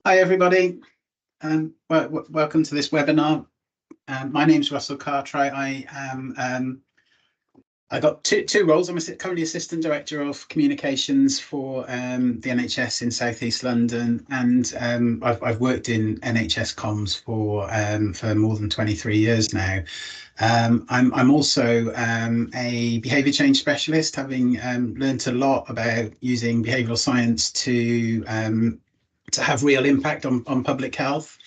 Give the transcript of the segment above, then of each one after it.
Hi everybody, welcome to this webinar. My name's Russell Cartwright. I got two roles. I'm currently Assistant Director of Communications for the NHS in South East London, and I've worked in NHS comms for more than 23 years now. I'm also a behaviour change specialist, having learnt a lot about using behavioural science to have real impact on public health.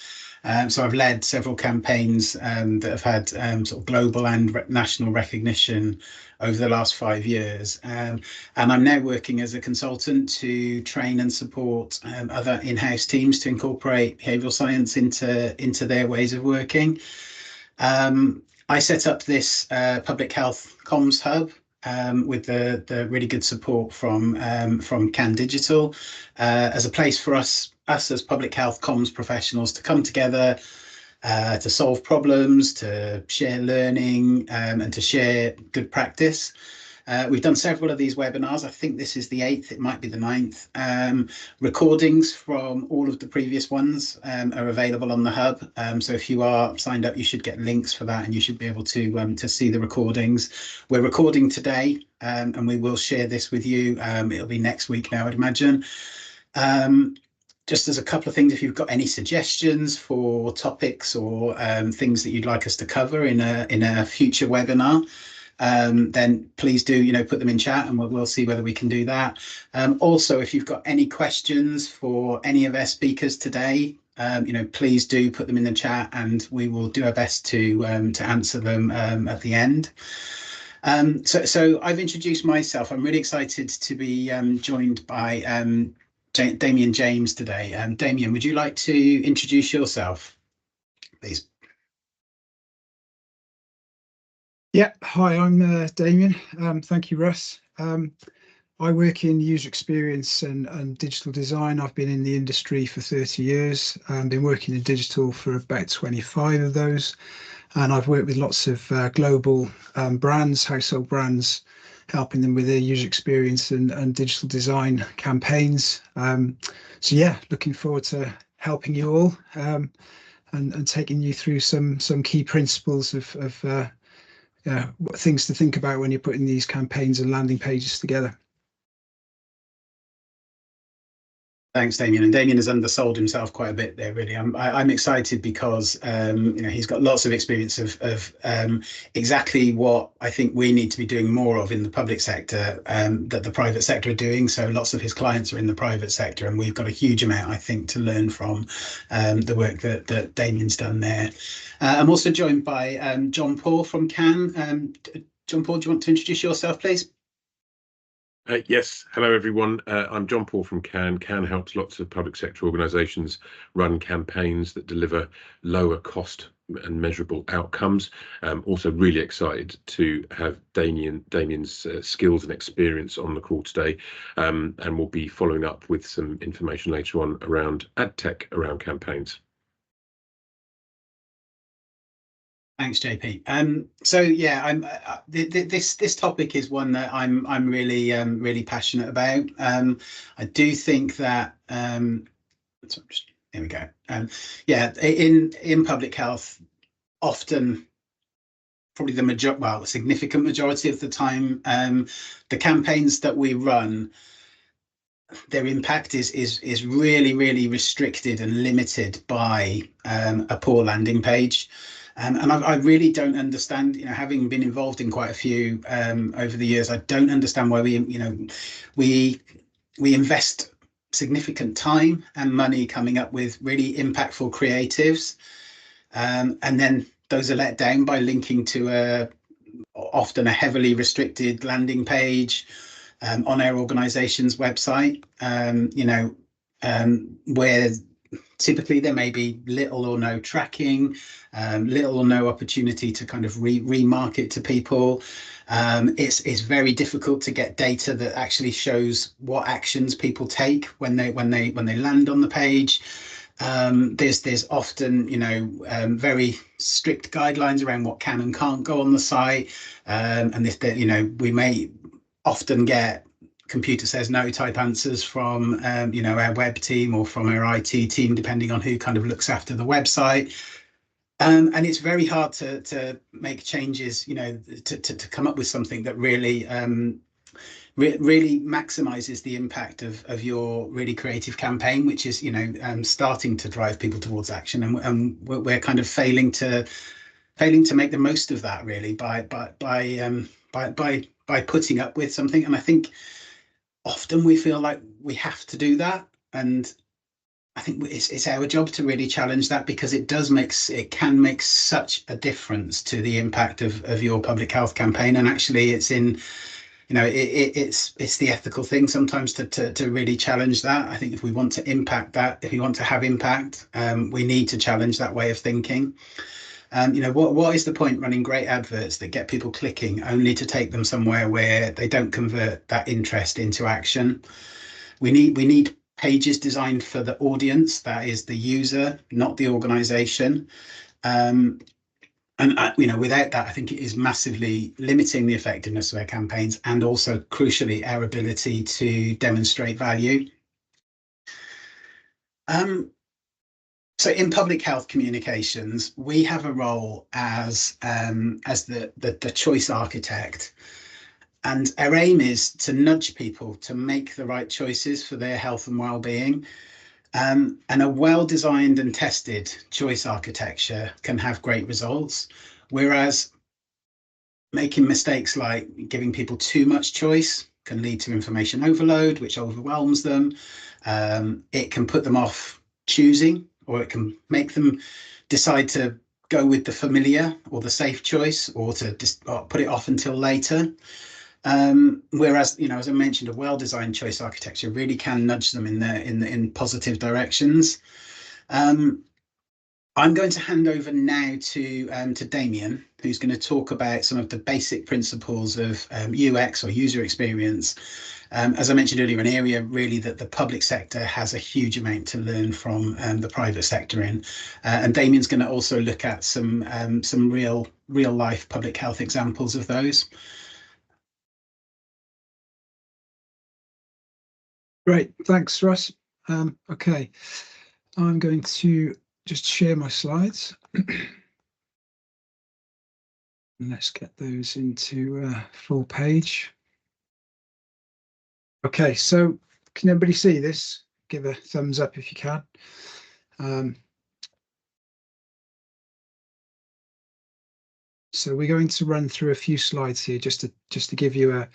So I've led several campaigns that have had sort of global and national recognition over the last 5 years. And I'm now working as a consultant to train and support other in-house teams to incorporate behavioural science into their ways of working. I set up this public health comms hub with the really good support from Can Digital as a place for us as public health comms professionals to come together, to solve problems, to share learning, and to share good practice. We've done several of these webinars. I think this is the 8th, it might be the 9th. Recordings from all of the previous ones are available on the hub. So if you are signed up, you should get links for that and you should be able to see the recordings. We're recording today and we will share this with you. It'll be next week now, I'd imagine. Just as a couple of things, if you've got any suggestions for topics or things that you'd like us to cover in a future webinar, then please do, put them in chat and we'll see whether we can do that. Also, if you've got any questions for any of our speakers today, please do put them in the chat and we will do our best to answer them at the end. So I've introduced myself. I'm really excited to be joined by Damien James today. Damien, would you like to introduce yourself, please? Yeah, hi, I'm Damien. Thank you, Russ. I work in user experience and digital design. I've been in the industry for 30 years and been working in digital for about 25 of those. And I've worked with lots of global brands, household brands, helping them with their user experience and digital design campaigns. So yeah, looking forward to helping you all and taking you through some key principles of things to think about when you're putting these campaigns and landing pages together. Thanks, Damien. And Damien has undersold himself quite a bit there, really. I'm excited because he's got lots of experience of exactly what I think we need to be doing more of in the public sector that the private sector are doing. So lots of his clients are in the private sector, and we've got a huge amount, I think, to learn from the work that Damien's done there. I'm also joined by John Paul from Can. John Paul, do you want to introduce yourself, please? Yes, hello everyone. I'm John Paul from Can. Can helps lots of public sector organisations run campaigns that deliver lower cost and measurable outcomes. Also really excited to have Damien's skills and experience on the call today, and we'll be following up with some information later on around AdTech around campaigns. Thanks, JP. So yeah, this topic is one that I'm really passionate about. I do think that here we go. Yeah, in public health, often, probably the significant majority of the time, the campaigns that we run, their impact is really restricted and limited by a poor landing page. And I really don't understand, having been involved in quite a few over the years, I don't understand why we invest significant time and money coming up with really impactful creatives, and then those are let down by linking to often a heavily restricted landing page on our organisation's website, where typically there may be little or no tracking, little or no opportunity to kind of remarket to people. It's very difficult to get data that actually shows what actions people take when they land on the page. There's often very strict guidelines around what can and can't go on the site, and we may often get computer says no type answers from you know, our web team or from our IT team, depending on who kind of looks after the website. And it's very hard to make changes, you know, to come up with something that really really maximizes the impact of your really creative campaign, which is, you know, starting to drive people towards action. And we're kind of failing to make the most of that, really, by putting up with something. And I think often we feel like we have to do that, and I think it's our job to really challenge that, because it can make such a difference to the impact of your public health campaign. And actually, it's in, you know, it's the ethical thing sometimes to really challenge that. I think if we want to impact that, if we want to have impact, we need to challenge that way of thinking. You know, what is the point running great adverts that get people clicking only to take them somewhere where they don't convert that interest into action? We need pages designed for the audience, that is the user, not the organization. And you know, without that, I think it is massively limiting the effectiveness of our campaigns, and also crucially our ability to demonstrate value. So in public health communications, we have a role as the choice architect. And our aim is to nudge people to make the right choices for their health and well-being. And a well-designed and tested choice architecture can have great results, whereas making mistakes like giving people too much choice can lead to information overload, which overwhelms them. It can put them off choosing, or it can make them decide to go with the familiar or the safe choice, or to just put it off until later. Whereas, you know, as I mentioned, a well-designed choice architecture really can nudge them in positive directions. I'm going to hand over now to Damien, who's going to talk about some of the basic principles of UX, or user experience. As I mentioned earlier, an area really that the public sector has a huge amount to learn from the private sector in. And Damien's going to also look at some real life public health examples of those. Great, thanks, Russ. Okay, I'm going to just share my slides. Let's get those into full page. Okay, so can everybody see this? Give a thumbs up if you can. So we're going to run through a few slides here just to give you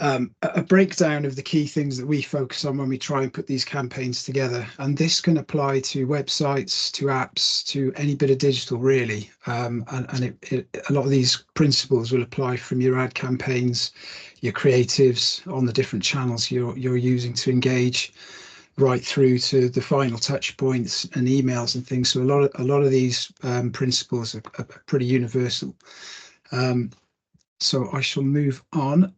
a breakdown of the key things that we focus on when we try and put these campaigns together. And this can apply to websites, to apps, to any bit of digital, really. And a lot of these principles will apply from your ad campaigns, your creatives on the different channels you're using to engage, right through to the final touch points and emails and things. So a lot of these principles are pretty universal. So I shall move on.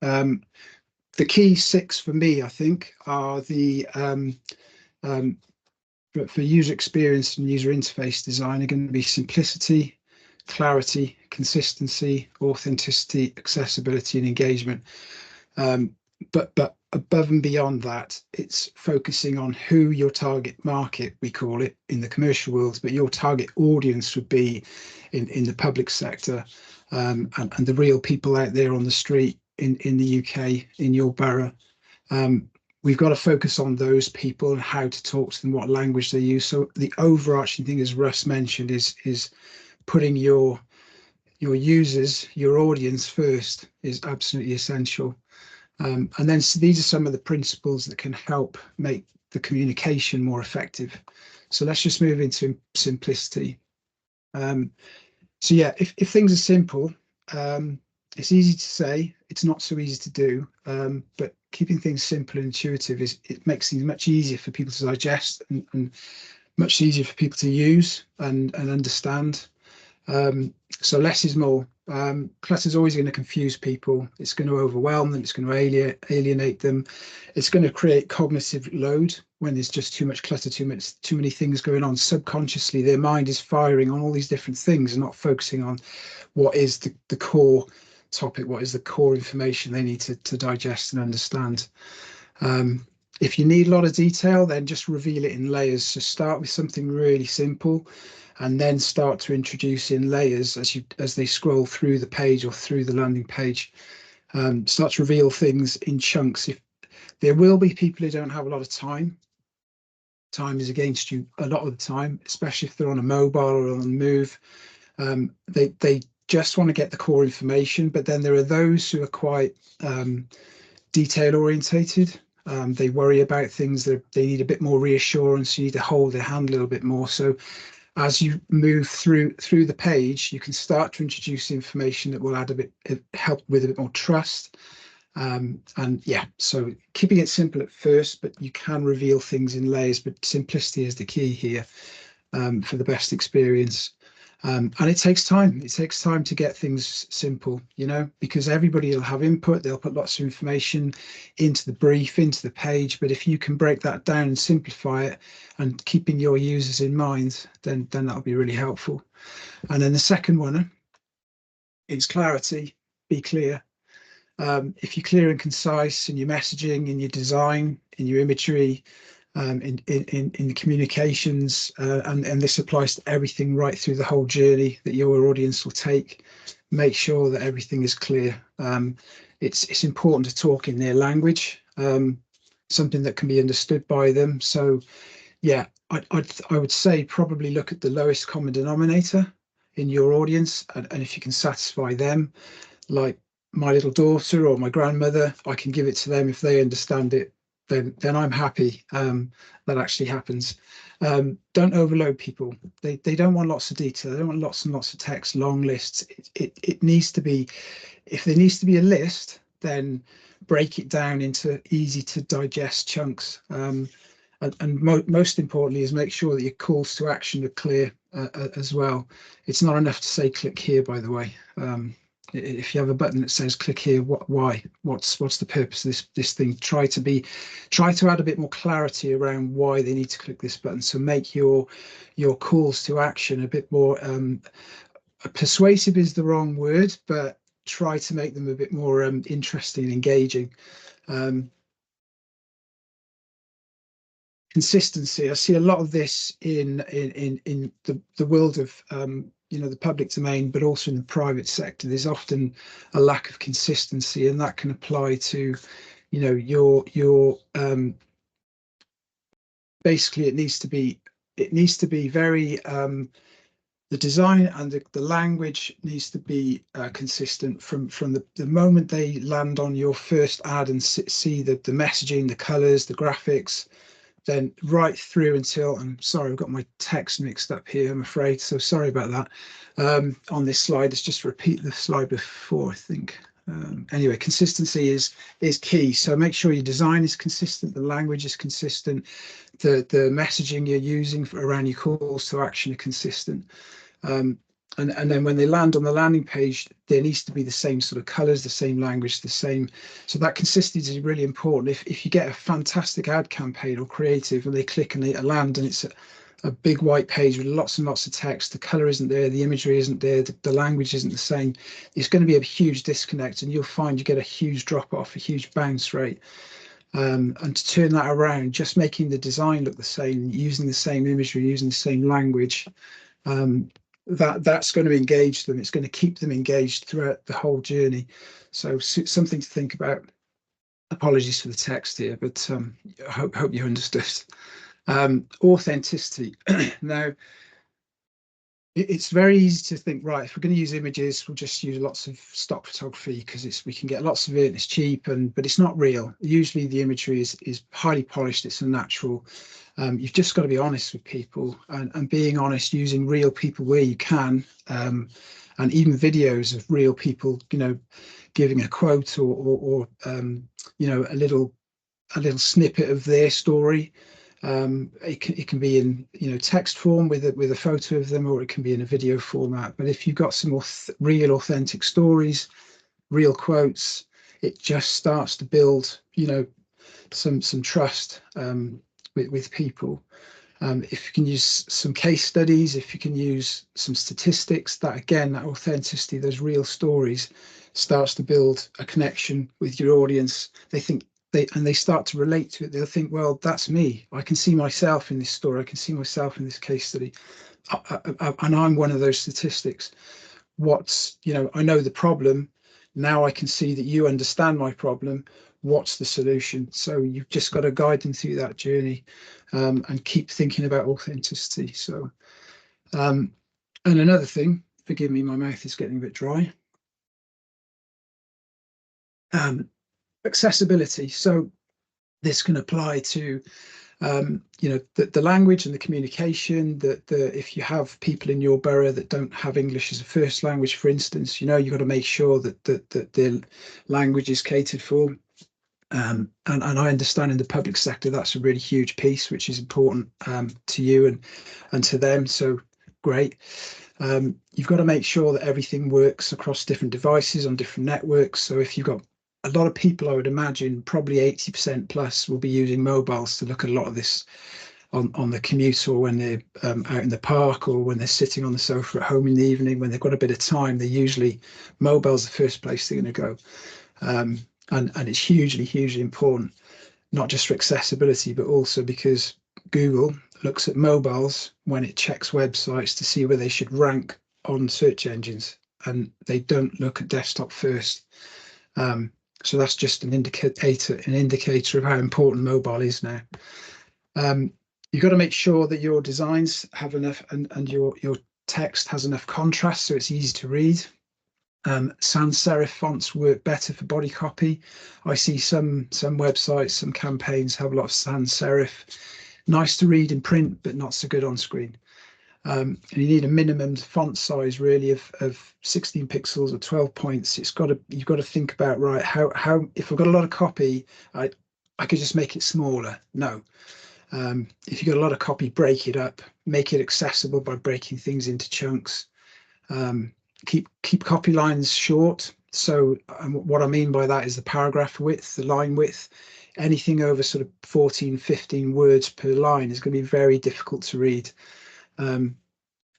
The key 6 for me, I think, are the for user experience and user interface design are going to be simplicity, clarity, consistency, authenticity, accessibility, and engagement. But above and beyond that, it's focusing on who your target market, we call it in the commercial world, but your target audience would be in the public sector, and the real people out there on the street in the UK, in your borough. We've got to focus on those people and how to talk to them, what language they use. So the overarching thing, as Russ mentioned, is putting your users, your audience first is absolutely essential. And then so these are some of the principles that can help make the communication more effective. So let's just move into simplicity. So yeah, if things are simple, it's easy to say, it's not so easy to do, but keeping things simple and intuitive it makes things much easier for people to digest and much easier for people to use and understand. So less is more. Clutter is always going to confuse people. It's going to overwhelm them. It's going to alienate them. It's going to create cognitive load when there's just too much clutter, too many things going on. Subconsciously, their mind is firing on all these different things and not focusing on what is the core topic, what is the core information they need to digest and understand. If you need a lot of detail, then just reveal it in layers. So start with something really simple, and then start to introduce in layers as they scroll through the page or through the landing page. Start to reveal things in chunks. If there will be people who don't have a lot of time is against you a lot of the time, especially if they're on a mobile or on the move. They just want to get the core information, but then there are those who are quite detail orientated. They worry about things that they need a bit more reassurance. You need to hold their hand a little bit more. So as you move through the page, you can start to introduce information that will help with a bit more trust. And yeah, so keeping it simple at first, but you can reveal things in layers, but simplicity is the key here for the best experience. And it takes time. It takes time to get things simple, you know, because everybody will have input. They'll put lots of information into the brief, into the page. But if you can break that down and simplify it and keeping your users in mind, then that'll be really helpful. And then the second one is clarity. Be clear. If you're clear and concise in your messaging, in your design, in your imagery, in the communications, and this applies to everything right through the whole journey that your audience will take, make sure that everything is clear. It's important to talk in their language, something that can be understood by them. So yeah, I would say probably look at the lowest common denominator in your audience, and if you can satisfy them, like my little daughter or my grandmother, I can give it to them. If they understand it, then I'm happy. That actually happens. Don't overload people. They don't want lots of detail. They don't want lots and lots of text, long lists. It needs to be, if there needs to be a list, then break it down into easy to digest chunks. And most importantly is make sure that your calls to action are clear as well. It's not enough to say click here, by the way. If you have a button that says click here, why? What's the purpose of this thing? Try to add a bit more clarity around why they need to click this button. So make your calls to action a bit more persuasive is the wrong word, but try to make them a bit more interesting and engaging. Consistency. I see a lot of this in the world of you know, the public domain, but also in the private sector. There's often a lack of consistency, and that can apply to, you know, your basically it needs to be very the design and the language needs to be consistent from the moment they land on your first ad and see the messaging, the colors, the graphics, then right through until, I'm sorry, I've got my text mixed up here, I'm afraid, so sorry about that. On this slide, let's just repeat the slide before, I think. Anyway, consistency is key. So make sure your design is consistent, the language is consistent, the messaging you're using around your calls to action are consistent. And then when they land on the landing page, there needs to be the same sort of colors, the same language, the same. So that consistency is really important. If you get a fantastic ad campaign or creative and they click and they land and it's a big white page with lots and lots of text, the color isn't there, the imagery isn't there, the language isn't the same, it's going to be a huge disconnect, and you'll find you get a huge drop off, a huge bounce rate. And to turn that around, just making the design look the same, using the same imagery, using the same language, that's going to engage them. It's going to keep them engaged throughout the whole journey. So something to think about. Apologies for the text here, but I hope you understood. Authenticity. Now, it's very easy to think, right, if we're going to use images, we'll just use lots of stock photography because we can get lots of it and it's cheap, but it's not real. Usually the imagery is highly polished, it's unnatural. You've just got to be honest with people, and being honest, using real people where you can, and even videos of real people, you know, giving a quote or you know, a little snippet of their story. It can be in, you know, text form with a photo of them, or it can be in a video format. But if you've got some real authentic stories, real quotes, it just starts to build, you know, some trust with people. If you can use some case studies, if you can use some statistics, that again, that authenticity, those real stories, starts to build a connection with your audience. They start to relate to it. They'll think, well, that's me. I can see myself in this story. I can see myself in this case study. And I'm one of those statistics. I know the problem. Now I can see that you understand my problem. What's the solution? So you've just got to guide them through that journey, and keep thinking about authenticity. So, and another thing, forgive me, my mouth is getting a bit dry. Accessibility. So this can apply to the language and the communication. If you have people in your borough that don't have English as a first language, for instance, you've got to make sure that their language is catered for. And I understand in the public sector that's a really huge piece, which is important to you and to them. So great. You've got to make sure that everything works across different devices on different networks. So if you've got a lot of people, I would imagine probably 80% plus will be using mobiles to look at a lot of this on the commute, or when they're out in the park, or when they're sitting on the sofa at home in the evening. When they've got a bit of time, they're usually, mobile's the first place they're going to go. And it's hugely important, not just for accessibility, but also because Google looks at mobiles when it checks websites to see where they should rank on search engines, and they don't look at desktop first. So that's just an indicator of how important mobile is now. You've got to make sure that your designs have enough, and your text has enough contrast so it's easy to read. Sans serif fonts work better for body copy. I see some websites, some campaigns have a lot of sans serif. Nice to read in print, but not so good on screen. And you need a minimum font size really of 16 pixels or 12 points. You've got to think about, right, how if I've got a lot of copy, I could just make it smaller. No. If you've got a lot of copy, break it up, make it accessible by breaking things into chunks. Keep copy lines short. So what I mean by that is the paragraph width, the line width. Anything over sort of 14, 15 words per line is going to be very difficult to read. And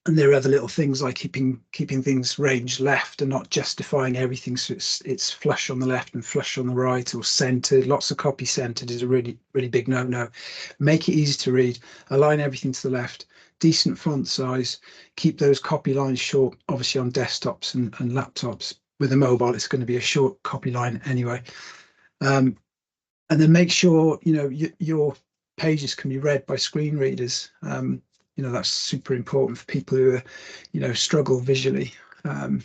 there are other little things like keeping things ranged left and not justifying everything, so it's flush on the left and flush on the right, or centered. Lots of copy centered is a really big no. Make it easy to read, align everything to the left, decent font size, keep those copy lines short, obviously on desktops and laptops. With a mobile, it's going to be a short copy line anyway. And then make sure your pages can be read by screen readers. That's super important for people who struggle visually. And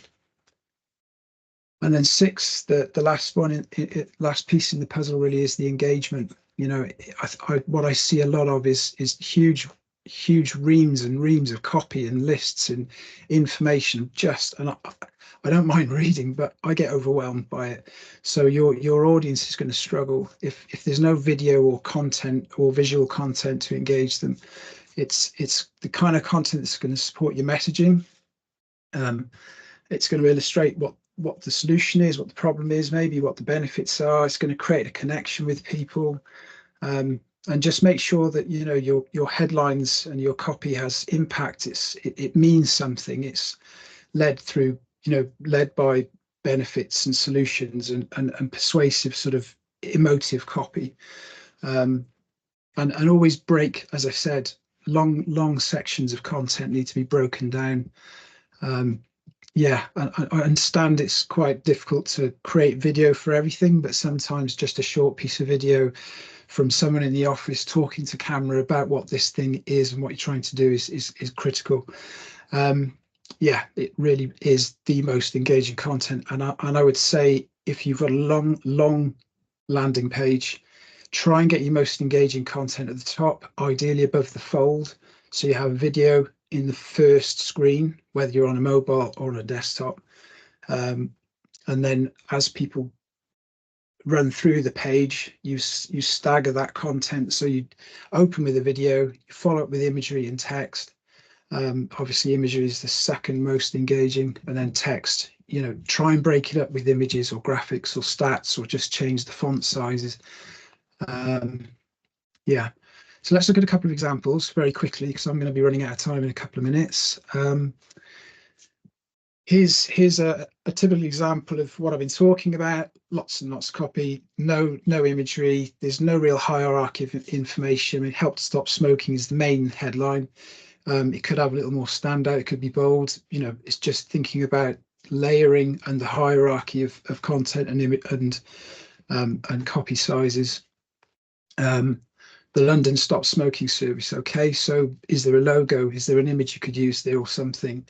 then 6, the last one, last piece in the puzzle really is the engagement. What I see a lot of is huge reams and reams of copy and lists and information. And I don't mind reading, but I get overwhelmed by it. So your audience is going to struggle if there's no video or content or visual content to engage them. It's the kind of content that's going to support your messaging. It's going to illustrate what the solution is, what the problem is, maybe what the benefits are. It's going to create a connection with people, and just make sure that your headlines and your copy has impact. It means something. It's led by benefits and solutions and persuasive sort of emotive copy. And always break, as I said, long sections of content need to be broken down. I understand it's quite difficult to create video for everything, but sometimes just a short piece of video from someone in the office talking to camera about what this thing is and what you're trying to do is critical. It really is the most engaging content. And I would say, if you've got a long landing page, try and get your most engaging content at the top, ideally above the fold. So you have a video in the first screen, whether you're on a mobile or on a desktop. And then as people run through the page, you stagger that content. So you open with a video, you follow up with imagery and text. Obviously imagery is the second most engaging, and then text. Try and break it up with images or graphics or stats, or just change the font sizes. So let's look at a couple of examples very quickly, because I'm going to be running out of time in a couple of minutes. Here's a typical example of what I've been talking about. Lots and lots of copy, no imagery. There's no real hierarchy of information. It helped stop smoking is the main headline. It could have a little more standout. It could be bold. You know, it's just thinking about layering and the hierarchy of content and copy sizes. The London Stop Smoking Service. Okay, so is there a logo? Is there an image you could use there or something?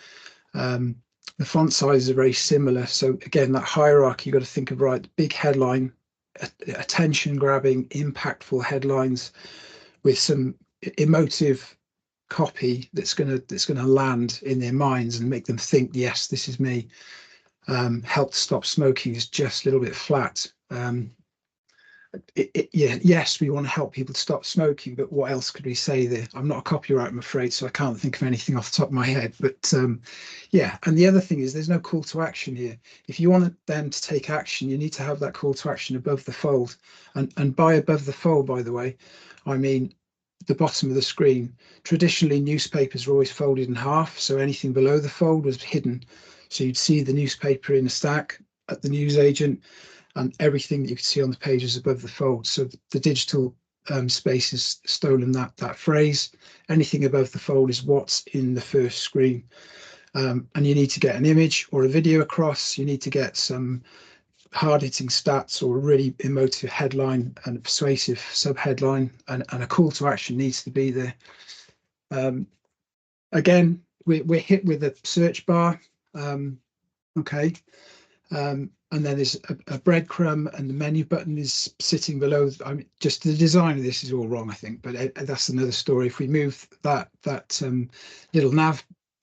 The font sizes are very similar. So again, that hierarchy, you've got to think of, right, big headline, attention grabbing, impactful headlines with some emotive copy that's gonna land in their minds and make them think, yes, this is me. Help to Stop Smoking is just a little bit flat. Yes, we want to help people to stop smoking, but what else could we say there? I'm not a copywriter, I'm afraid, so I can't think of anything off the top of my head. But yeah, and the other thing is there's no call to action here. If you want them to take action, you need to have that call to action above the fold. And by above the fold, by the way, I mean the bottom of the screen. Traditionally, newspapers were always folded in half, so anything below the fold was hidden. So you'd see the newspaper in a stack at the newsagent, and everything that you can see on the page is above the fold. So the digital space has stolen that phrase. Anything above the fold is what's in the first screen. And you need to get an image or a video across. You need to get some hard-hitting stats or a really emotive headline and a persuasive subheadline, and a call to action needs to be there. Again, we're hit with a search bar. Okay. And then there's a breadcrumb, and the menu button is sitting below. I mean, just the design of this is all wrong, I think, but that's another story. If we move that little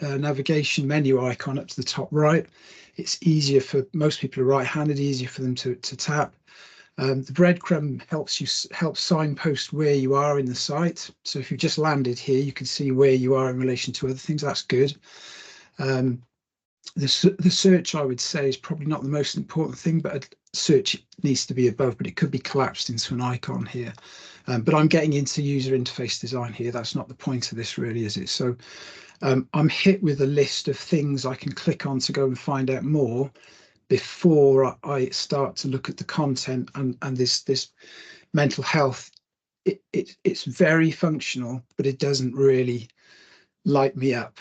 navigation menu icon up to the top right, it's easier for most people who are right-handed, easier for them to tap. The breadcrumb helps signpost where you are in the site. So if you've just landed here, you can see where you are in relation to other things. That's good. The search, I would say, is probably not the most important thing, but a search needs to be above, but it could be collapsed into an icon here. But I'm getting into user interface design here. That's not the point of this really, is it? So I'm hit with a list of things I can click on to go and find out more before I start to look at the content and this mental health. It's very functional, but it doesn't really light me up.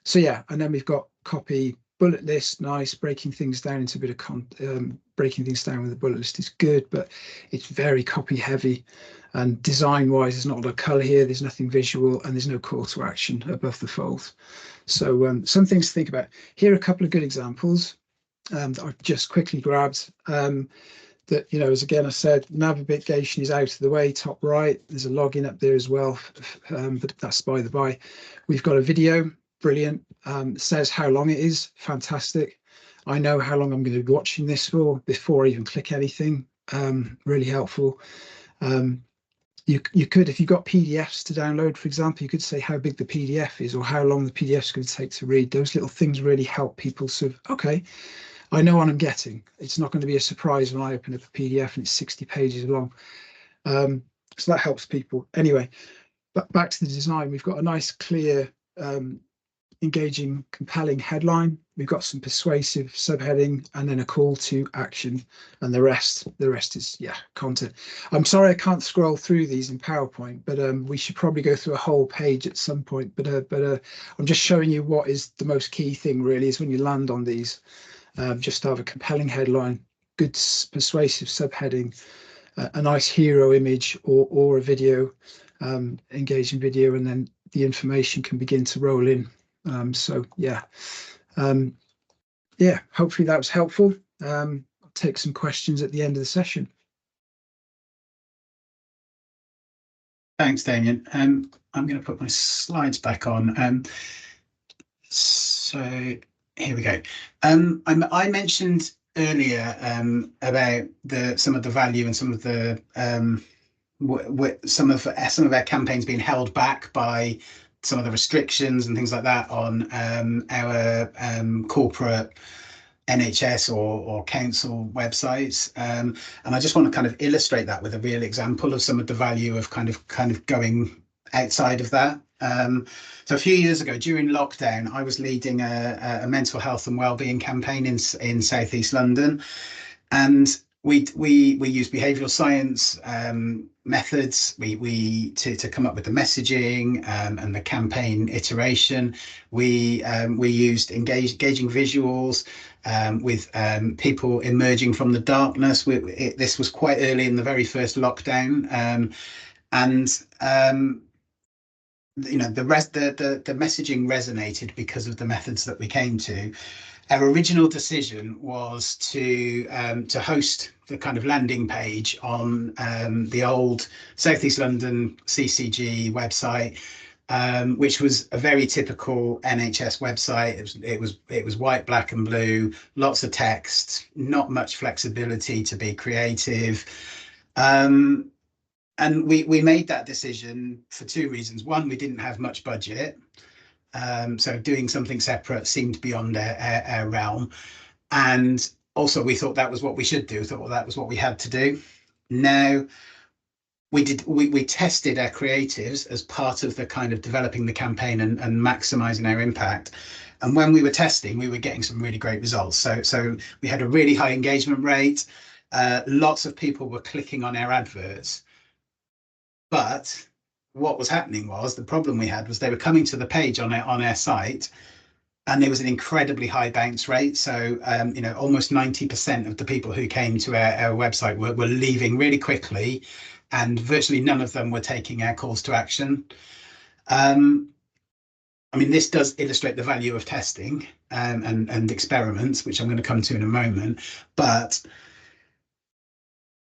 So yeah, and then we've got copy, bullet list, nice. Breaking things down into a bit of breaking things down with a bullet list is good, but it's very copy heavy. And design wise, there's not a lot of color here. There's nothing visual, and there's no call to action above the fold. So some things to think about. Here are a couple of good examples that I've just quickly grabbed. That, you know, as again I said, navigation is out of the way, top right. There's a login up there as well, but that's by the by. We've got a video. Brilliant. Says how long it is. Fantastic. I know how long I'm going to be watching this for before I even click anything. Really helpful. You could, if you've got PDFs to download, for example, you could say how big the PDF is or how long the PDF is going to take to read. Those little things really help people sort of, okay, I know what I'm getting. It's not going to be a surprise when I open up a PDF and it's 60 pages long. So that helps people. Anyway, but back to the design, we've got a nice, clear, engaging, compelling headline. We've got some persuasive subheading and then a call to action, and the rest is, yeah, content. I'm sorry I can't scroll through these in PowerPoint, but we should probably go through a whole page at some point. But I'm just showing you what is the most key thing really is when you land on these. Just to have a compelling headline, good persuasive subheading, a nice hero image or a video, engaging video, and then the information can begin to roll in. So yeah, yeah, hopefully that was helpful. I'll take some questions at the end of the session. Thanks, Damien. I'm going to put my slides back on. So here we go. I mentioned earlier about some of the value and some of the some of our campaigns being held back by some of the restrictions and things like that on our corporate NHS or council websites. And I just want to kind of illustrate that with a real example of some of the value of kind of going outside of that. So a few years ago, during lockdown, I was leading a mental health and wellbeing campaign in Southeast London, and we use behavioural science methods to come up with the messaging and the campaign iteration. We used engaging visuals with people emerging from the darkness. This was quite early in the very first lockdown, and you know, the messaging resonated because of the methods that we came to. Our original decision was to host the kind of landing page on the old Southeast London CCG website, which was a very typical NHS website. It was white, black, and blue, lots of text, not much flexibility to be creative. And we made that decision for two reasons. One, we didn't have much budget. So doing something separate seemed beyond our realm. And also we thought that was what we should do. We thought, well, that was what we had to do. Now, we tested our creatives as part of the kind of developing the campaign and maximizing our impact. And when we were testing, we were getting some really great results. So we had a really high engagement rate. Lots of people were clicking on our adverts. But what was happening was, the problem we had was they were coming to the page on our site, and there was an incredibly high bounce rate. So you know, almost 90% of the people who came to our website were leaving really quickly, and virtually none of them were taking our calls to action. I mean, this does illustrate the value of testing and experiments, which I'm going to come to in a moment. But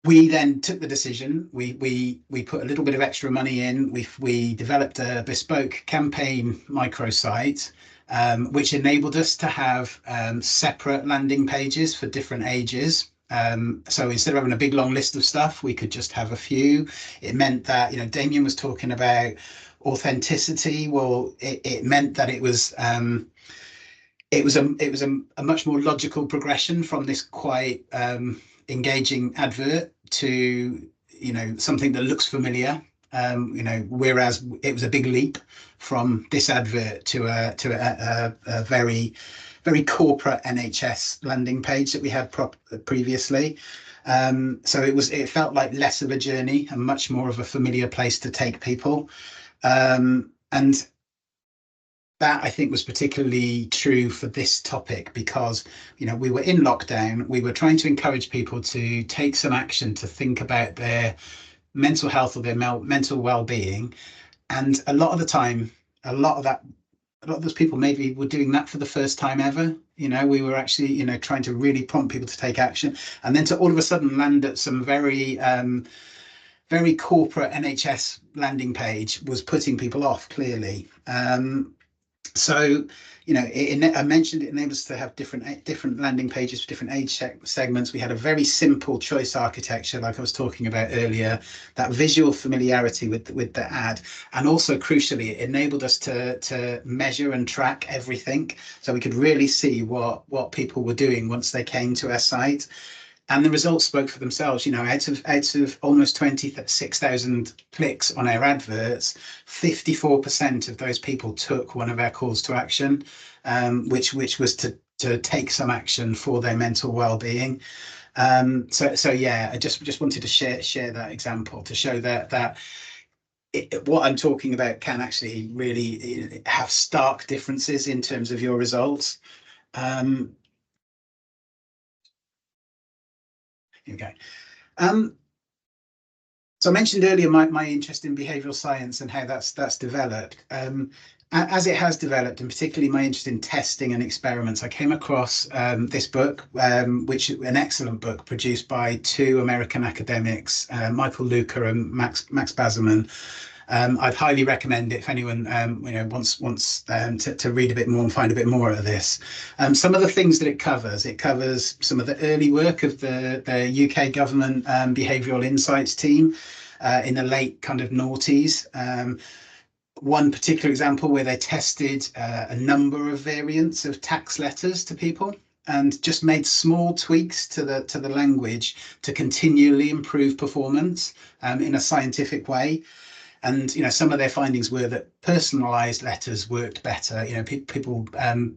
we then took the decision. We put a little bit of extra money in. We developed a bespoke campaign microsite, which enabled us to have separate landing pages for different ages. So instead of having a big long list of stuff, we could just have a few. It meant that, you know, Damien was talking about authenticity. Well, it meant that it was a much more logical progression from this quite engaging advert to, you know, something that looks familiar. You know, whereas it was a big leap from this advert to a very corporate NHS landing page that we had previously. So it felt like less of a journey and much more of a familiar place to take people. And that, I think, was particularly true for this topic because, you know, we were in lockdown. We were trying to encourage people to take some action, to think about their mental health or their mental well-being. And a lot of the time, a lot of those people maybe were doing that for the first time ever. You know, we were actually, you know, trying to really prompt people to take action, and then to all of a sudden land at some very corporate NHS landing page was putting people off, clearly. So, you know, I mentioned it enables us to have different landing pages for different age segments. We had a very simple choice architecture, like I was talking about earlier, that visual familiarity with the ad, and also crucially, it enabled us to measure and track everything, so we could really see what people were doing once they came to our site. And the results spoke for themselves. You know, out of almost 26,000 clicks on our adverts, 54% of those people took one of our calls to action, which was to take some action for their mental well-being. So yeah, I just wanted to share that example to show that what I'm talking about can actually really have stark differences in terms of your results. Okay. So I mentioned earlier my interest in behavioural science and how that's developed. As it has developed, and particularly my interest in testing and experiments, I came across this book, which an excellent book produced by two American academics, Michael Luker and Max Bazerman. I'd highly recommend it if anyone you know, wants to read a bit more and find a bit more of this. Some of the things that it covers some of the early work of the UK government behavioural insights team in the late kind of noughties. One particular example where they tested a number of variants of tax letters to people. and just made small tweaks to the language to continually improve performance in a scientific way. And some of their findings were that personalized letters worked better. People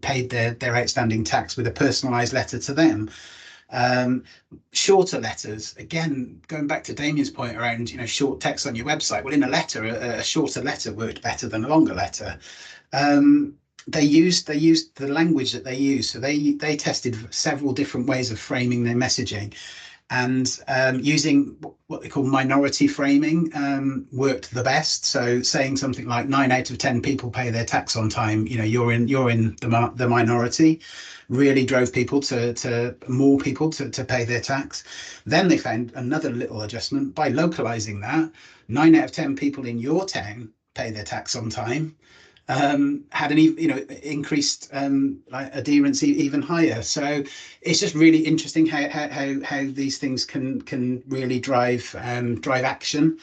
paid their outstanding tax with a personalized letter to them. Shorter letters, again, going back to Damien's point around short text on your website. Well, in a letter, a shorter letter worked better than a longer letter. They used the language that they use. So they tested several different ways of framing their messaging, and using what they call minority framing worked the best. So saying something like 9 out of 10 people pay their tax on time, you're in the minority, really drove people to more people to pay their tax. Then they found another little adjustment by localizing that. 9 out of 10 people in your town pay their tax on time. Had an increased adherence even higher. So it's just really interesting how these things can really drive action.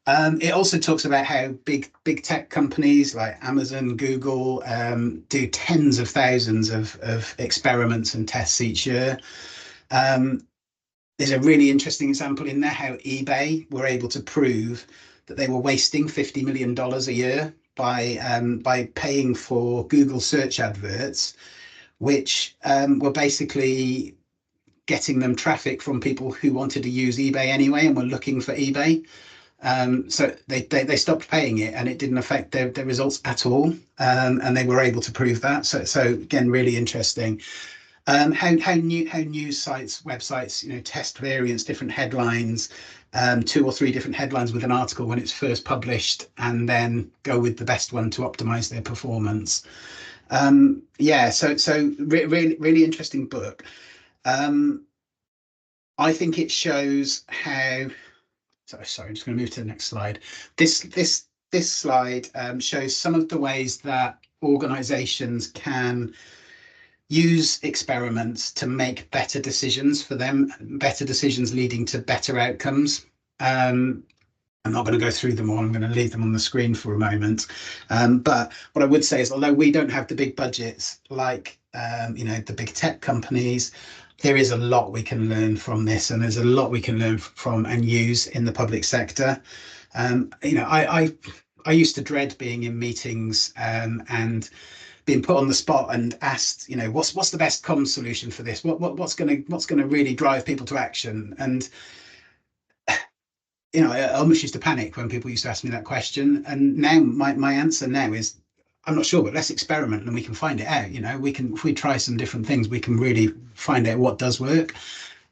It also talks about how big tech companies like Amazon, Google do tens of thousands of experiments and tests each year. There's a really interesting example in there how eBay were able to prove that they were wasting $50 million a year by paying for Google search adverts, which were basically getting them traffic from people who wanted to use eBay anyway and were looking for eBay. So they stopped paying it, and it didn't affect their results at all. And they were able to prove that. So again, really interesting. How news sites, websites, test variants, different headlines, 2 or 3 different headlines with an article when it's first published, and then go with the best one to optimize their performance. So really interesting book. I think it shows how. Sorry, I'm just going to move to the next slide. This slide shows some of the ways that organizations can use experiments to make better decisions for them, better decisions leading to better outcomes. I'm not going to go through them all. I'm going to leave them on the screen for a moment. But what I would say is, although we don't have the big budgets like the big tech companies, there is a lot we can learn from this, and there's a lot we can learn from and use in the public sector. I used to dread being in meetings and being put on the spot and asked, what's the best comms solution for this? What's going to really drive people to action? And I almost used to panic when people used to ask me that question. And now my answer now is, I'm not sure, but let's experiment and we can find it out. If we try some different things, we can really find out what does work.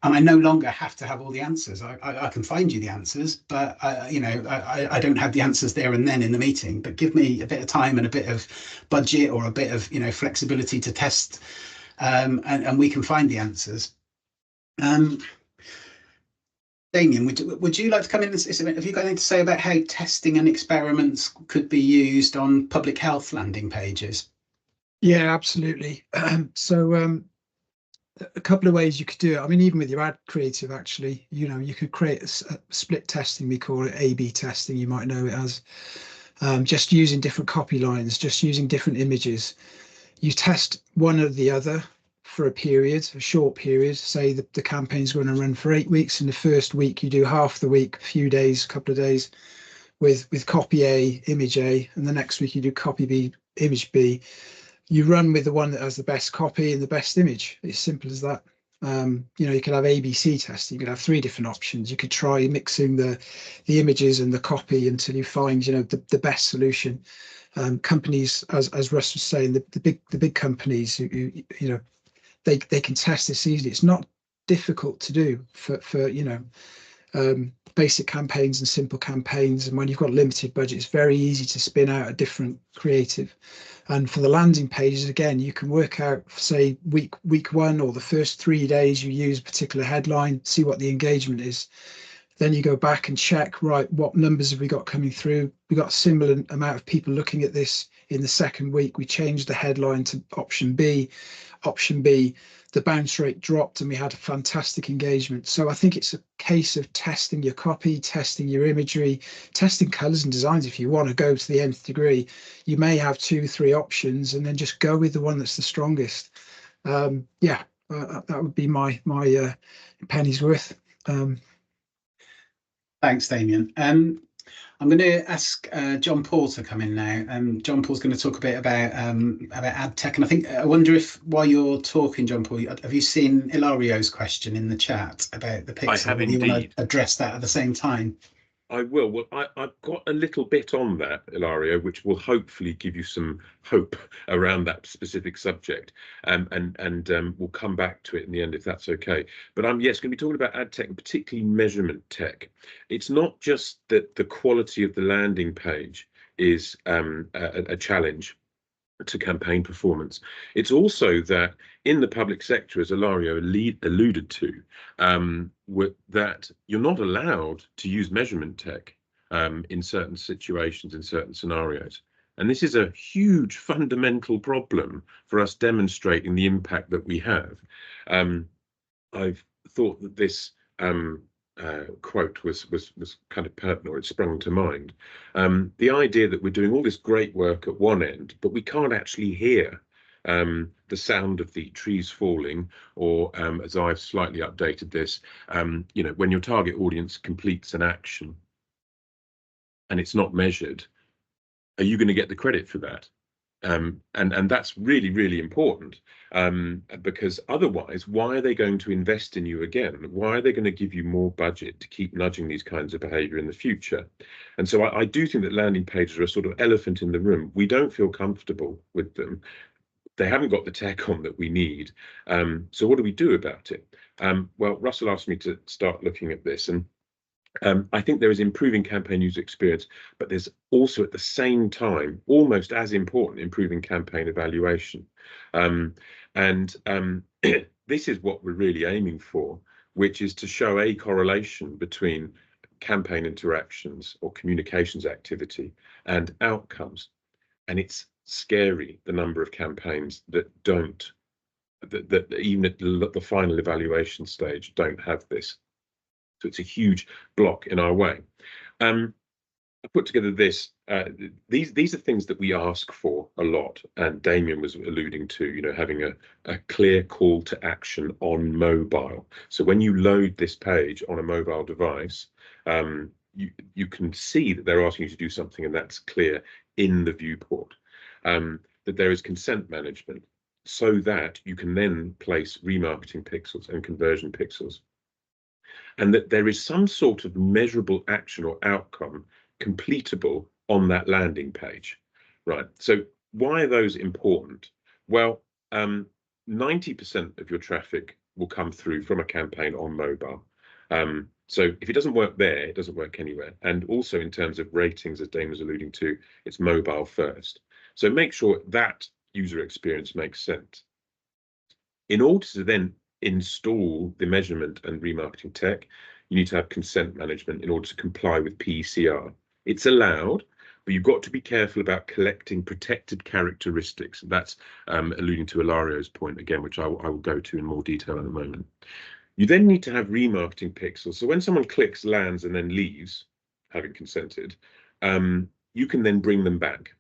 And I no longer have to have all the answers. I can find you the answers, but I don't have the answers there and then in the meeting. But give me a bit of time and a bit of budget or a bit of flexibility to test, and we can find the answers. Damien, would you like to come in? Have you got anything to say about how testing and experiments could be used on public health landing pages? Yeah, absolutely. So a couple of ways you could do it. I mean, even with your ad creative, actually, you could create a split testing. We call it A/B testing. You might know it as just using different copy lines, just using different images. You test one or the other for a short period. Say the campaign's going to run for 8 weeks. In the first week, you do half the week, a few days, a couple of days with copy A, image A, and the next week you do copy B, image B. You run with the one that has the best copy and the best image. It's simple as that. You could have ABC testing. You could have 3 different options. You could try mixing the images and the copy until you find the best solution. Companies, as Russ was saying, the big companies who they can test this easily. It's not difficult to do for basic campaigns and simple campaigns. And when you've got limited budget, it's very easy to spin out a different creative. And for the landing pages, again, you can work out, say, week 1 or the first 3 days, you use a particular headline, see what the engagement is. Then you go back and check, right, what numbers have we got coming through? We got a similar amount of people looking at this in the second week. We changed the headline to option B. Option B, the bounce rate dropped and we had a fantastic engagement. So I think it's a case of testing your copy, testing your imagery, testing colors and designs. If you want to go to the nth degree, you may have 2, 3 options and then just go with the one that's the strongest. Yeah, That would be my penny's worth. Thanks, Damien. I'm going to ask John Paul to come in now. John Paul's going to talk a bit about AdTech, and I wonder if while you're talking, John Paul, have you seen Ilario's question in the chat about the pixel? I have and you want indeed. to address that at the same time? I will. Well, I've got a little bit on that, Ilario, which will hopefully give you some hope around that specific subject, and we'll come back to it in the end if that's okay. But I'm going to be talking about ad tech and particularly measurement tech. It's not just that the quality of the landing page is a challenge to campaign performance. It's also that in the public sector, as Ilario alluded to, that you're not allowed to use measurement tech in certain situations, in certain scenarios. And this is a huge fundamental problem for us demonstrating the impact that we have. I've thought that this quote was kind of pertinent, or it sprung to mind. The idea that we're doing all this great work at one end, but we can't actually hear the sound of the trees falling, or as I've slightly updated this, when your target audience completes an action and it's not measured, are you going to get the credit for that? And that's really, really important, because otherwise, why are they going to invest in you again? Why are they going to give you more budget to keep nudging these kinds of behavior in the future? And so I do think that landing pages are a sort of elephant in the room. We don't feel comfortable with them. They haven't got the tech on that we need. So what do we do about it? Well, Russell asked me to start looking at this, and I think there is improving campaign user experience, but there's also at the same time, almost as important, improving campaign evaluation. This is what we're really aiming for, which is to show a correlation between campaign interactions or communications activity and outcomes. And it's scary, the number of campaigns that don't, that even at the final evaluation stage don't have this. So it's a huge block in our way. I put together this. These are things that we ask for a lot, and Damien was alluding to, having a clear call to action on mobile. So when you load this page on a mobile device, you can see that they're asking you to do something, and that's clear in the viewport. That there is consent management, so that you can then place remarketing pixels and conversion pixels, and that there is some sort of measurable action or outcome completable on that landing page, right? So why are those important? Well, 90% of your traffic will come through from a campaign on mobile. So if it doesn't work there, it doesn't work anywhere. And also in terms of ratings, as Dane was alluding to, it's mobile first. So make sure that user experience makes sense. In order to then install the measurement and remarketing tech, you need to have consent management in order to comply with PCR. It's allowed, but you've got to be careful about collecting protected characteristics. That's alluding to Ilario's point again, which I will go to in more detail in a moment. You then need to have remarketing pixels. So when someone clicks, lands, and then leaves, having consented, you can then bring them back.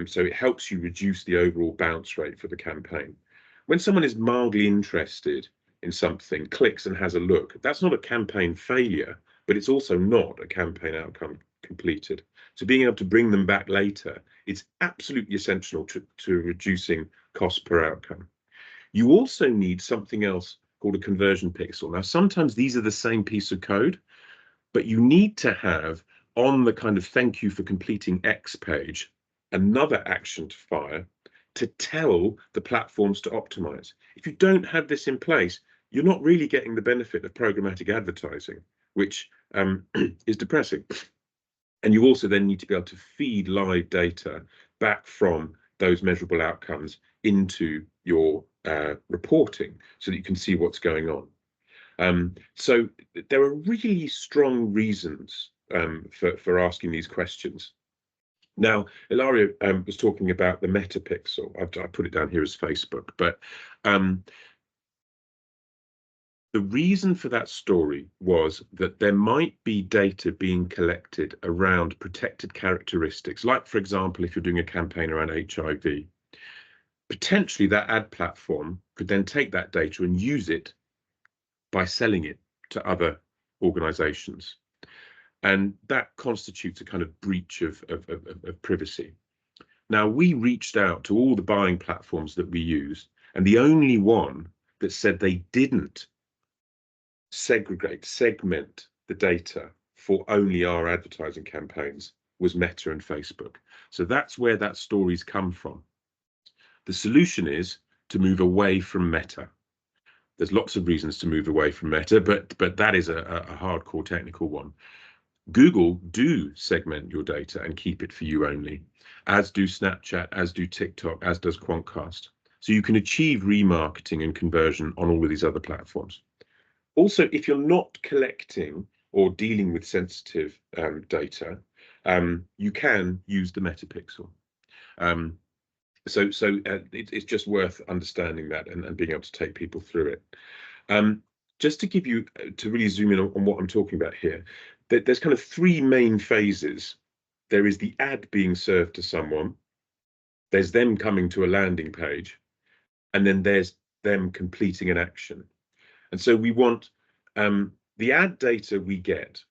So it helps you reduce the overall bounce rate for the campaign. When someone is mildly interested in something, clicks and has a look, that's not a campaign failure, but it's also not a campaign outcome completed. So being able to bring them back later, it's absolutely essential to reducing cost per outcome. You also need something else called a conversion pixel. Now, sometimes these are the same piece of code, but you need to have on the kind of thank you for completing X page, another action to fire to tell the platforms to optimize. If you don't have this in place, you're not really getting the benefit of programmatic advertising, which is depressing. And you also then need to be able to feed live data back from those measurable outcomes into your reporting so that you can see what's going on. So there are really strong reasons for asking these questions. Now, Ilario was talking about the metapixel. I put it down here as Facebook, but the reason for that story was that there might be data being collected around protected characteristics, like, for example, if you're doing a campaign around HIV. potentially that ad platform could then take that data and use it by selling it to other organizations. And that constitutes a kind of breach of privacy. Now, we reached out to all the buying platforms that we use, and the only one that said they didn't segment the data for only our advertising campaigns was Meta and Facebook. So that's where that story's come from. The solution is to move away from Meta. There's lots of reasons to move away from Meta, but that is a hardcore technical one. Google do segment your data and keep it for you only, as do Snapchat, as do TikTok, as does Quantcast. So you can achieve remarketing and conversion on all of these other platforms. Also, if you're not collecting or dealing with sensitive data, you can use the Metapixel. So it's just worth understanding that and being able to take people through it. Just to give you, to really zoom in on what I'm talking about here, there's kind of three main phases. There is the ad being served to someone, there's them coming to a landing page, and then there's them completing an action. And so we want the ad data we get.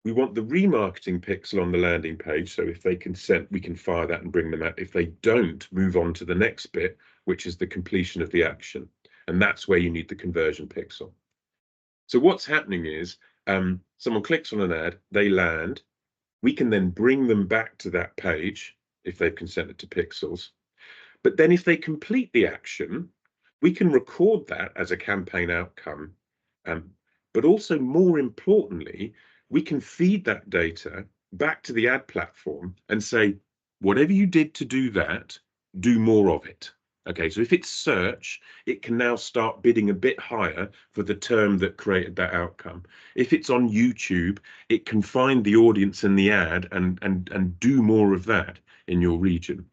We want the remarketing pixel on the landing page. So if they consent, we can fire that and bring them out. If they don't, move on to the next bit, which is the completion of the action. And that's where you need the conversion pixel. So what's happening is someone clicks on an ad, they land. We can then bring them back to that page if they've consented to pixels. But then if they complete the action, we can record that as a campaign outcome. But also, more importantly, we can feed that data back to the ad platform and say, whatever you did to do that, do more of it. Okay, so if it's search, it can now start bidding a bit higher for the term that created that outcome. If it's on YouTube, it can find the audience in the ad and do more of that in your region.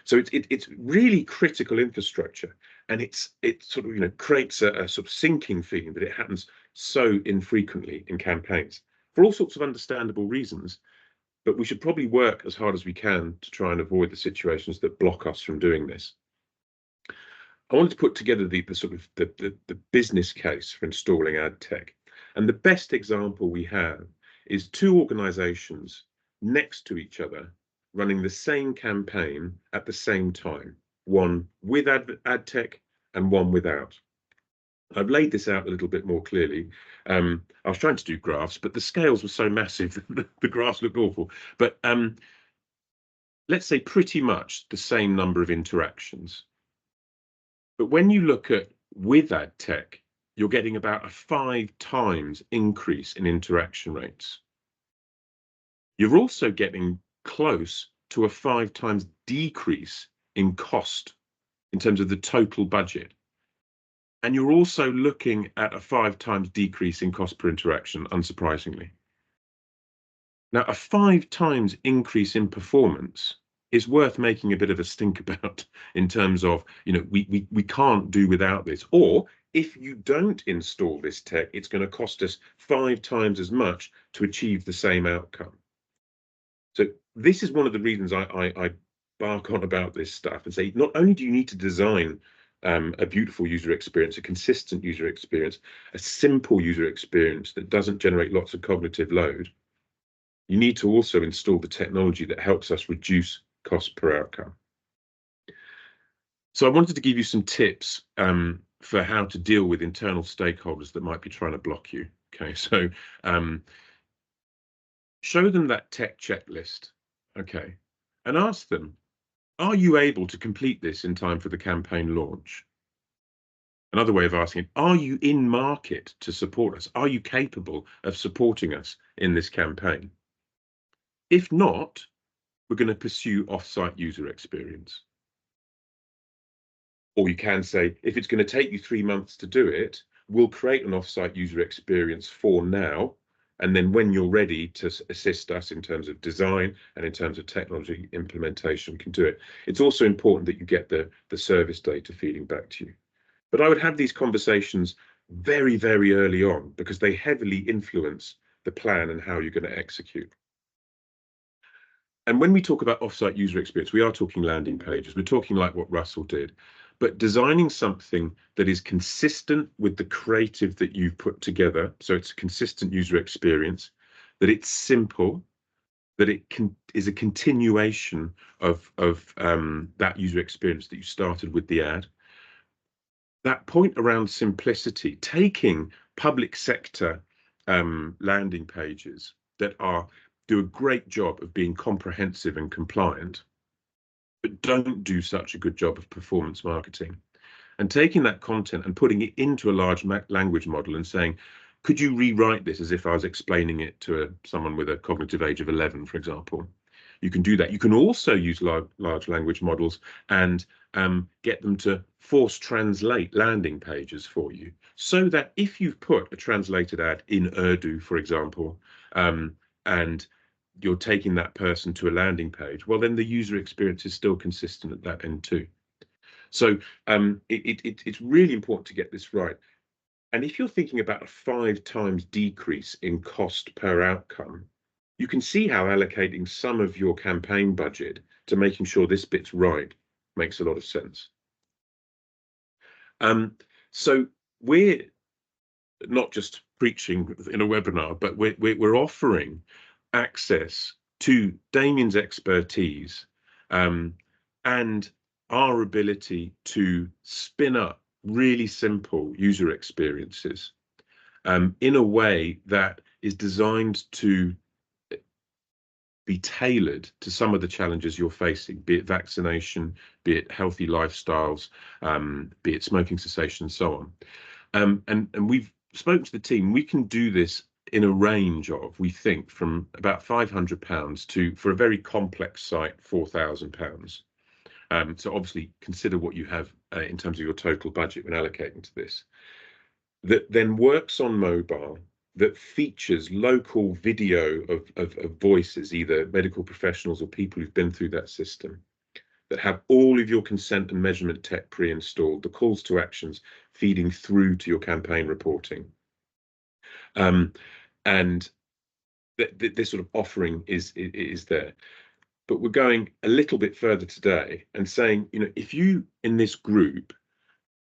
So it's really critical infrastructure, and it sort of creates a sort of sinking feeling that it happens so infrequently in campaigns for all sorts of understandable reasons. But we should probably work as hard as we can to try and avoid the situations that block us from doing this. I wanted to put together the business case for installing AdTech, and the best example we have is two organizations next to each other running the same campaign at the same time, one with AdTech and one without. I've laid this out a little bit more clearly. I was trying to do graphs, but the scales were so massive that the graphs looked awful. But let's say pretty much the same number of interactions. But when you look at with AdTech, you're getting about a 5 times increase in interaction rates. You're also getting close to a 5 times decrease in cost in terms of the total budget. And you're also looking at a 5 times decrease in cost per interaction, unsurprisingly. Now, a 5 times increase in performance is worth making a bit of a stink about in terms of, we can't do without this. Or if you don't install this tech, it's going to cost us 5 times as much to achieve the same outcome. So this is one of the reasons I bark on about this stuff and say, not only do you need to design a beautiful user experience, a consistent user experience, a simple user experience that doesn't generate lots of cognitive load, you need to also install the technology that helps us reduce cost per outcome. So I wanted to give you some tips for how to deal with internal stakeholders that might be trying to block you. Okay, so show them that tech checklist, okay, and ask them, are you able to complete this in time for the campaign launch? Another way of asking, are you in market to support us? Are you capable of supporting us in this campaign? If not, we're going to pursue off-site user experience. Or you can say, if it's going to take you 3 months to do it, we'll create an off-site user experience for now. And then when you're ready to assist us in terms of design and in terms of technology implementation, can do it. It's also important that you get the service data feeding back to you. But I would have these conversations very, very early on because they heavily influence the plan and how you're going to execute. And when we talk about offsite user experience, we are talking landing pages. We're talking like what Russell did, but designing something that is consistent with the creative that you've put together. So it's a consistent user experience, that it's simple, that it is a continuation of that user experience that you started with the ad. That point around simplicity, taking public sector landing pages that do a great job of being comprehensive and compliant, but don't do such a good job of performance marketing, and taking that content and putting it into a large language model and saying, could you rewrite this as if I was explaining it to someone with a cognitive age of 11, for example? You can do that. You can also use large language models and get them to force translate landing pages for you, so that if you've put a translated ad in Urdu, for example, and you're taking that person to a landing page, well, then the user experience is still consistent at that end too. So it's really important to get this right. And if you're thinking about a 5 times decrease in cost per outcome, you can see how allocating some of your campaign budget to making sure this bit's right makes a lot of sense. So we're not just preaching in a webinar, but we're offering access to Damien's expertise and our ability to spin up really simple user experiences in a way that is designed to be tailored to some of the challenges you're facing, be it vaccination, be it healthy lifestyles, be it smoking cessation, and so on. And we've spoken to the team. We can do this in a range of, we think, from about £500 to, for a very complex site, £4,000. So obviously consider what you have in terms of your total budget when allocating to this. That then works on mobile, that features local video of voices, either medical professionals or people who've been through that system, that have all of your consent and measurement tech pre-installed, the calls to actions feeding through to your campaign reporting. And this sort of offering is there. But we're going a little bit further today and saying, you know, if you in this group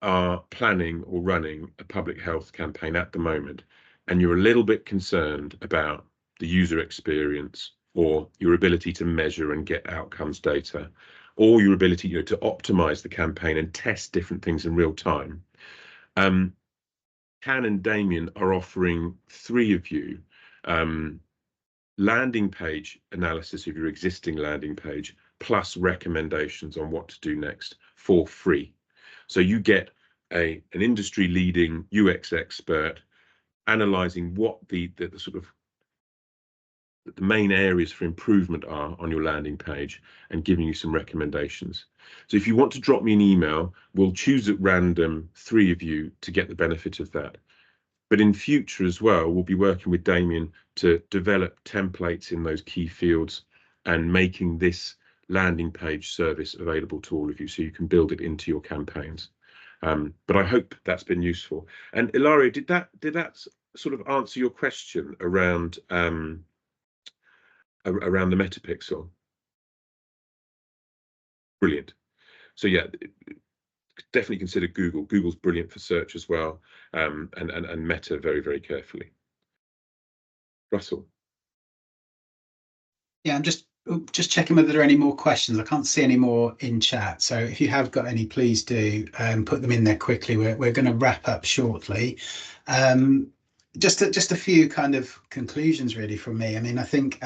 are planning or running a public health campaign at the moment, and you're a little bit concerned about the user experience or your ability to measure and get outcomes data, or your ability, you know, to optimize the campaign and test different things in real time, Can and Damien are offering 3 of you landing page analysis of your existing landing page, plus recommendations on what to do next for free. So you get an industry leading UX expert analyzing what the sort of the main areas for improvement are on your landing page and giving you some recommendations. So if you want to drop me an email, we'll choose at random 3 of you to get the benefit of that. But in future as well, we'll be working with Damien to develop templates in those key fields and making this landing page service available to all of you so you can build it into your campaigns. But I hope that's been useful. And Ilaria, did that sort of answer your question around the metapixel? Brilliant. So yeah, definitely consider Google. Google's brilliant for search as well, and Meta very, very carefully. Russell. Yeah, I'm just checking whether there are any more questions. I can't see any more in chat, so if you have got any, please do put them in there quickly. We're going to wrap up shortly. Just a few kind of conclusions really from me. I mean, I think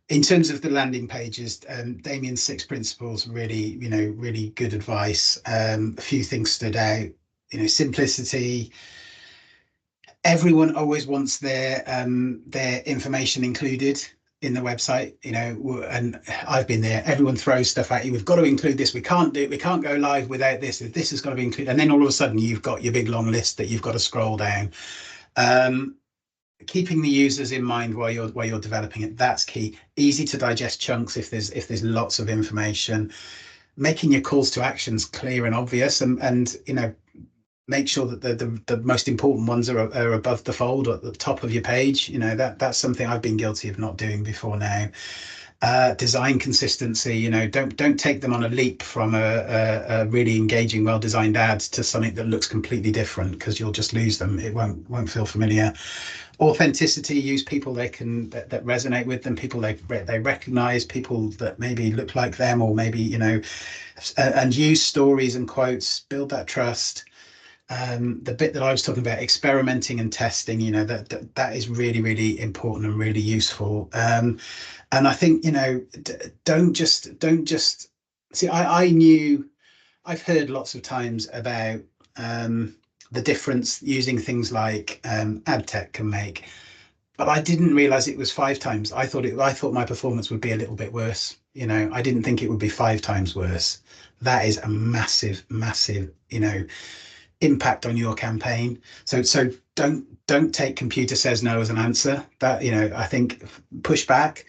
in terms of the landing pages, Damien's 6 principles, really, you know, really good advice. A few things stood out, you know, simplicity. Everyone always wants their information included in the website, you know, and I've been there. Everyone throws stuff at you. We've got to include this. We can't go live without this. This has got to be included. And then all of a sudden you've got your big long list that you've got to scroll down. Keeping the users in mind while you're developing it, that's key. Easy to digest chunks if there's lots of information. Making your calls to actions clear and obvious, and you know, make sure that the most important ones are above the fold or at the top of your page. You know, that's something I've been guilty of not doing before now. Design consistency, you know, don't take them on a leap from a really engaging, well-designed ad to something that looks completely different, because you'll just lose them. It won't feel familiar. Authenticity, use people that resonate with them, people they recognize, people that maybe look like them, or maybe, you know, and use stories and quotes, build that trust. The bit that I was talking about, experimenting and testing, you know, that is really, really important and really useful. And I think, you know, don't just see. I've heard lots of times about the difference using things like AdTech can make, but I didn't realize it was 5 times. I thought my performance would be a little bit worse. You know, I didn't think it would be 5 times worse. That is a massive, massive, you know, impact on your campaign. So don't take computer says no as an answer. That, you know, I think push back,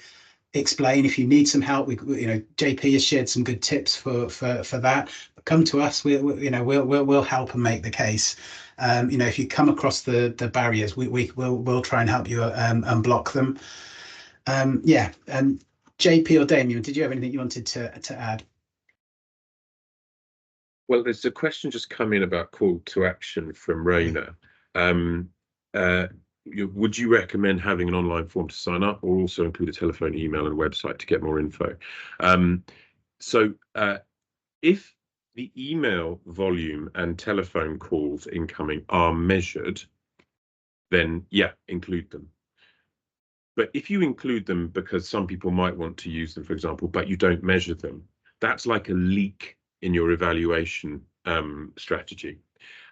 explain. If you need some help, you know, JP has shared some good tips for that. But come to us. We'll help and make the case. You know, if you come across the barriers, we'll try and help you and block them. Yeah. JP or Damien, did you have anything you wanted to add? Well, there's a question just come in about call to action from Raina. Would you recommend having an online form to sign up, or also include a telephone, email, and website to get more info? If the email volume and telephone calls incoming are measured, then yeah, include them. But if you include them because some people might want to use them, for example, but you don't measure them, that's like a leak in your evaluation strategy.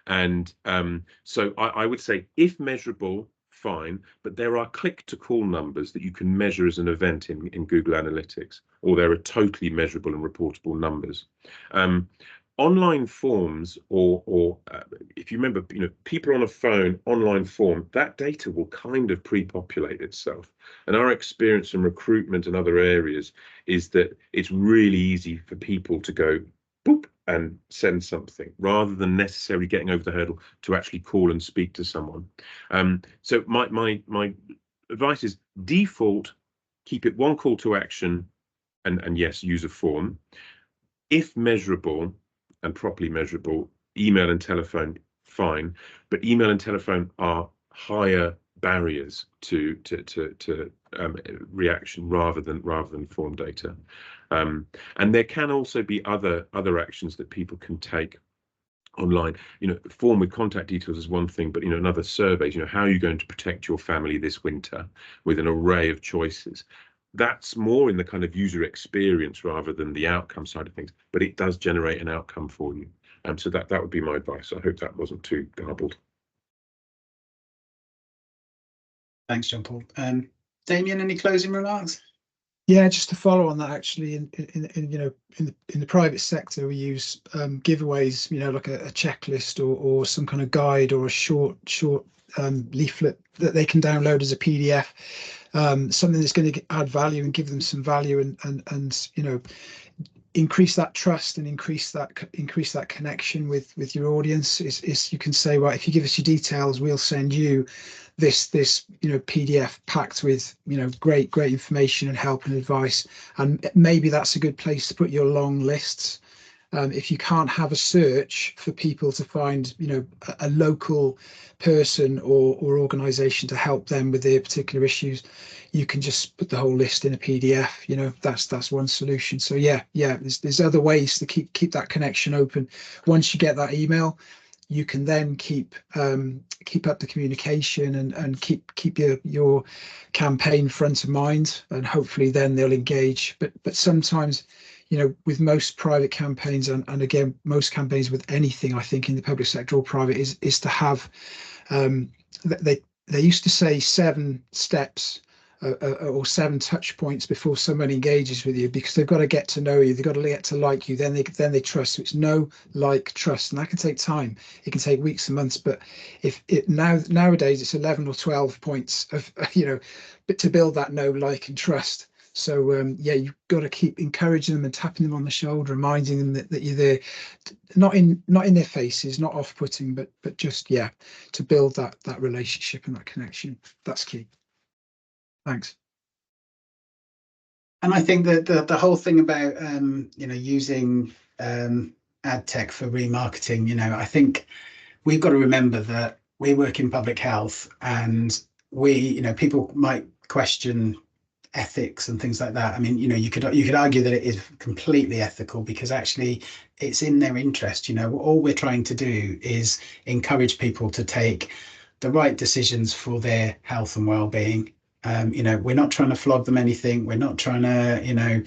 And so I would say, if measurable, fine, but there are click to call numbers that you can measure as an event in Google Analytics, or there are totally measurable and reportable numbers. Online forms, or if you remember, you know, people on a phone, online form, that data will kind of pre-populate itself. And our experience in recruitment and other areas is that it's really easy for people to go boop and send something, rather than necessarily getting over the hurdle to actually call and speak to someone. So my advice is, default, keep it one call to action, and yes, use a form. If measurable and properly measurable, email and telephone, fine, but email and telephone are higher barriers to reaction rather than form data. And there can also be other actions that people can take online. You know, form with contact details is one thing, but, you know, another, surveys. You know, how are you going to protect your family this winter, with an array of choices? That's more in the kind of user experience rather than the outcome side of things, but it does generate an outcome for you. So that would be my advice. I hope that wasn't too garbled. Thanks, John Paul. Damien, any closing remarks? Yeah, just to follow on that, actually, in the private sector, we use giveaways, you know, like a checklist or some kind of guide, or a short leaflet that they can download as a PDF, something that's going to add value and give them some value, and you know, increase that trust and increase that connection with your audience. Is you can say, right, if you give us your details, we'll send you this you know, PDF packed with, you know, great information and help and advice. And maybe that's a good place to put your long lists. If you can't have a search for people to find, you know, a local person or organization to help them with their particular issues, you can just put the whole list in a PDF. You know, that's one solution. So yeah, there's other ways to keep that connection open. Once you get that email, you can then keep up the communication and keep your campaign front of mind, and hopefully then they'll engage. But sometimes, you know, with most private campaigns, and again, most campaigns with anything, I think, in the public sector or private, is to have, they used to say 7 steps or 7 touch points before somebody engages with you, because they've got to get to know you, they've got to get to like you, then they trust. So it's know, like, trust, and that can take time. It can take weeks and months, but if it nowadays it's 11 or 12 points of, you know, but to build that know, like, and trust. So yeah, you've got to keep encouraging them and tapping them on the shoulder, reminding them that you're there, not in their faces, not off-putting, but just, yeah, to build that relationship and that connection. That's key. Thanks. And I think that the whole thing about using AdTech for remarketing, I think we've got to remember that we work in public health, and people might question ethics and things like that. I mean, you could argue that it is completely ethical, because actually it's in their interest. All we're trying to do is encourage people to take the right decisions for their health and well-being. We're not trying to flog them anything. We're not trying to,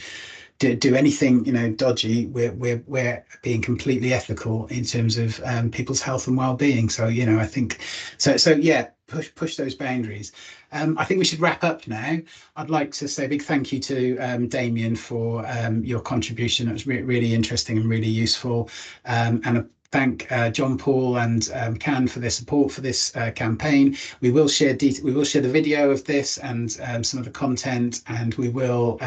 do anything, dodgy. We're being completely ethical in terms of people's health and well-being. So, I think so yeah, push those boundaries. I think we should wrap up now. I'd like to say a big thank you to Damien for your contribution. It was really interesting and really useful. And thank John Paul and Can for their support for this campaign. We will share the video of this and some of the content, and we will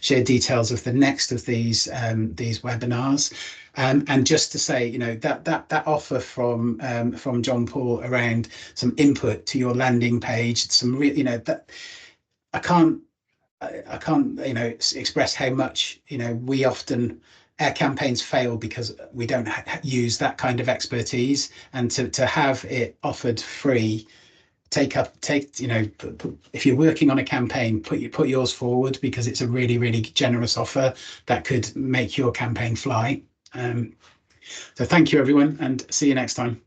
share details of the next of these webinars. And just to say, that offer from John Paul around some input to your landing page, some that I can't express how much we often, our campaigns fail because we don't use that kind of expertise, and to have it offered free, if you're working on a campaign, put yours forward, because it's a really, really generous offer that could make your campaign fly. So thank you, everyone, and see you next time.